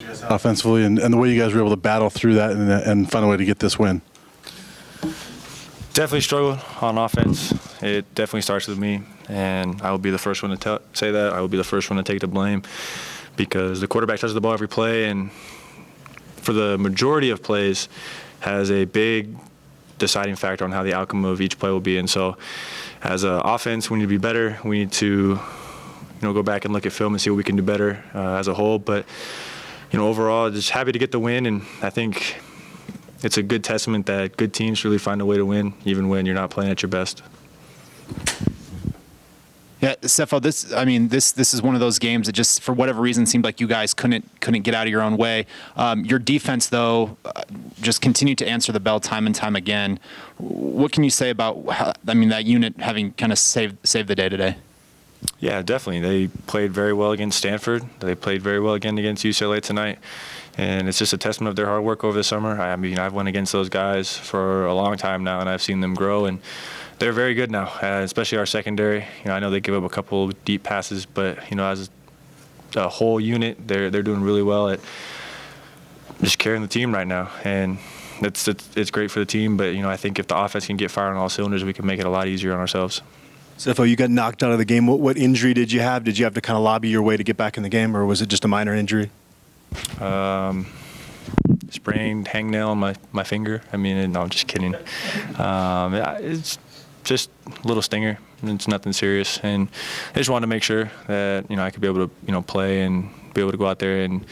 Offensively, and the way you guys were able to battle through that and find a way to get this win? Definitely struggled on offense. It definitely starts with me, and I will be the first one to say that. I will be the first one to take the blame because the quarterback touches the ball every play, and for the majority of plays has a big deciding factor on how the outcome of each play will be. And so as an offense, we need to be better. We need to go back and look at film and see what we can do better as a whole. But overall, just happy to get the win, and I think it's a good testament that good teams really find a way to win, even when you're not playing at your best. Yeah, Sefo, this is one of those games that just, for whatever reason, seemed like you guys couldn't get out of your own way. Your defense, though, just continued to answer the bell time and time again. What can you say about that unit having kind of saved the day today? Yeah, definitely. They played very well against Stanford. They played very well again against UCLA tonight. And it's just a testament of their hard work over the summer. I've went against those guys for a long time now, and I've seen them grow. And they're very good now, especially our secondary. I know they give up a couple of deep passes, but as a whole unit, they're doing really well at just carrying the team right now. And it's great for the team. But I think if the offense can get fired on all cylinders, we can make it a lot easier on ourselves. Sefo, you got knocked out of the game. What injury did you have? Did you have to kind of lobby your way to get back in the game, or was it just a minor injury? Sprained hangnail on my finger. No, I'm just kidding. It's just a little stinger. It's nothing serious, and I just wanted to make sure that I could be able to play and be able to go out there and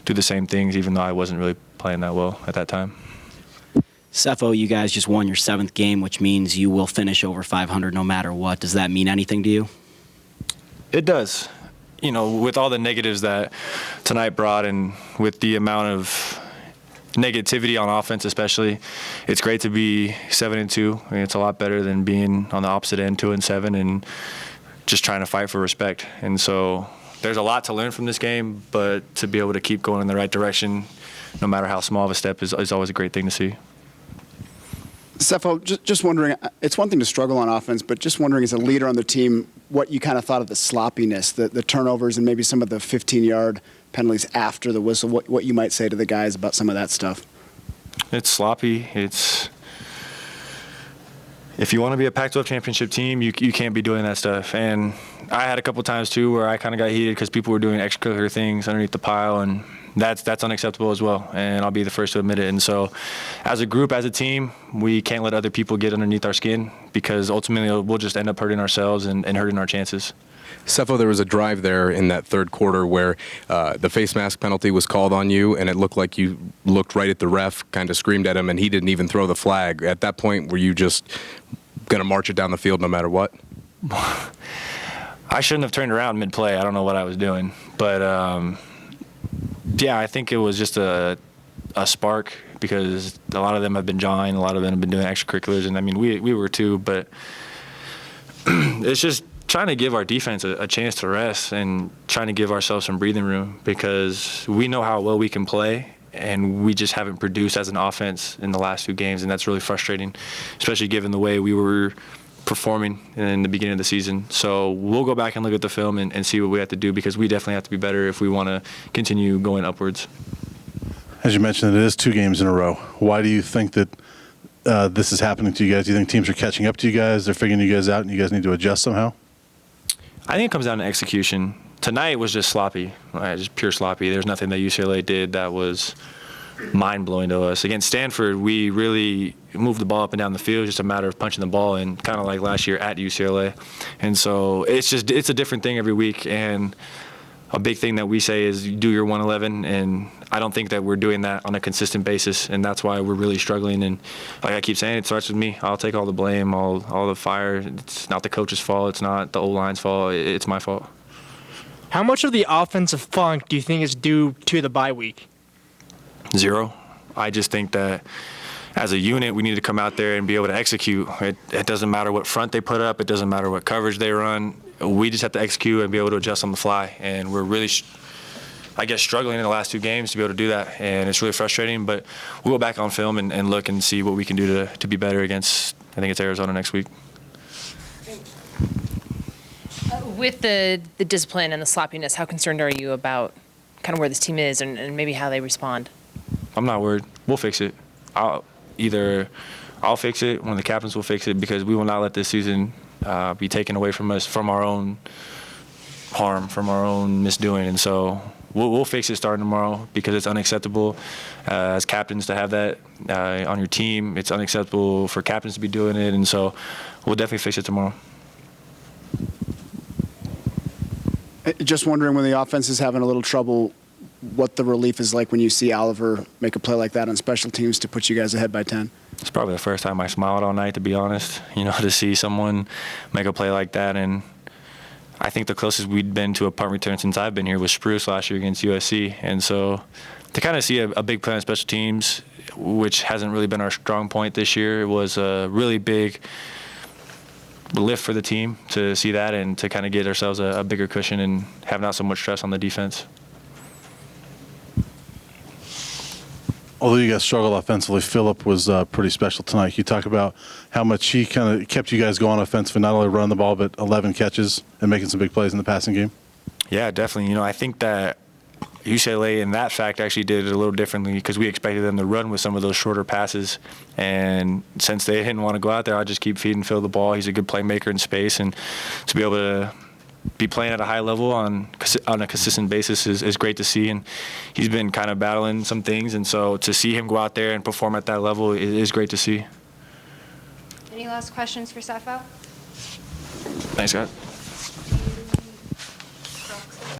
do the same things, even though I wasn't really playing that well at that time. Sefo, you guys just won your 7th game, which means you will finish over 500 no matter what. Does that mean anything to you? It does. With all the negatives that tonight brought and with the amount of negativity on offense especially, it's great to be 7-2. It's a lot better than being on the opposite end, 2-7, and just trying to fight for respect. And so there's a lot to learn from this game, but to be able to keep going in the right direction, no matter how small of a step, is always a great thing to see. Sefo, just wondering, it's one thing to struggle on offense, but just wondering as a leader on the team, what you kind of thought of the sloppiness, the turnovers, and maybe some of the 15-yard penalties after the whistle, what you might say to the guys about some of that stuff. It's sloppy. If you want to be a Pac-12 championship team, you can't be doing that stuff. And I had a couple times, too, where I kind of got heated because people were doing extracurricular things underneath the pile, and that's unacceptable as well, and I'll be the first to admit it. And so as a group, as a team, we can't let other people get underneath our skin because ultimately we'll just end up hurting ourselves and hurting our chances. Sefo, there was a drive there in that third quarter where the face mask penalty was called on you, and it looked like you looked right at the ref, kind of screamed at him, and he didn't even throw the flag. At that point, were you just going to march it down the field no matter what? I shouldn't have turned around mid-play. I don't know what I was doing. But, yeah, I think it was just a spark because a lot of them have been jawing, a lot of them have been doing extracurriculars, and, we were too. But it's just trying to give our defense a chance to rest and trying to give ourselves some breathing room because we know how well we can play, and we just haven't produced as an offense in the last 2 games, and that's really frustrating, especially given the way we were performing in the beginning of the season. So we'll go back and look at the film and see what we have to do because we definitely have to be better if we want to continue going upwards. As you mentioned, it is 2 games in a row. Why do you think that this is happening to you guys? Do you think teams are catching up to you guys? They're figuring you guys out and you guys need to adjust somehow? I think it comes down to execution. Tonight was just sloppy, just pure sloppy. There's nothing that UCLA did that was mind-blowing to us. Against Stanford, we really moved the ball up and down the field, just a matter of punching the ball in, kind of like last year at UCLA. And so it's a different thing every week, and a big thing that we say is do your 111, and I don't think that we're doing that on a consistent basis, and that's why we're really struggling. And like I keep saying, it starts with me. I'll take all the blame, all the fire. It's not the coach's fault. It's not the O-line's fault. It's my fault. How much of the offensive funk do you think is due to the bye week? 0. I just think that as a unit, we need to come out there and be able to execute. It doesn't matter what front they put up. It doesn't matter what coverage they run. We just have to execute and be able to adjust on the fly. And we're really, struggling in the last 2 games to be able to do that. And it's really frustrating. But we'll go back on film and look and see what we can do to be better against, I think it's Arizona next week. With the discipline and the sloppiness, how concerned are you about kind of where this team is and maybe how they respond? I'm not worried. We'll fix it. I'll fix it. One of the captains will fix it because we will not let this season be taken away from us from our own harm, from our own misdoing. And so we'll fix it starting tomorrow because it's unacceptable as captains to have that on your team. It's unacceptable for captains to be doing it. And so we'll definitely fix it tomorrow. Just wondering, when the offense is having a little trouble, what the relief is like when you see Oliver make a play like that on special teams to put you guys ahead by 10? It's probably the first time I smiled all night, to be honest, to see someone make a play like that. And I think the closest we'd been to a punt return since I've been here was Spruce last year against USC. And so to kind of see a big play on special teams, which hasn't really been our strong point this year, was a really big lift for the team to see that and to kind of get ourselves a bigger cushion and have not so much stress on the defense. Although you guys struggled offensively, Phillip was pretty special tonight. Can you talk about how much he kind of kept you guys going offensively, not only running the ball, but 11 catches and making some big plays in the passing game? Yeah, definitely. I think that UCLA in that fact actually did it a little differently because we expected them to run with some of those shorter passes. And since they didn't want to go out there, I just keep feeding Phil the ball. He's a good playmaker in space, and to be able to be playing at a high level on a consistent basis is great to see. And he's been kind of battling some things, and so to see him go out there and perform at that level is great to see. Any last questions for Sefo? Thanks, Scott.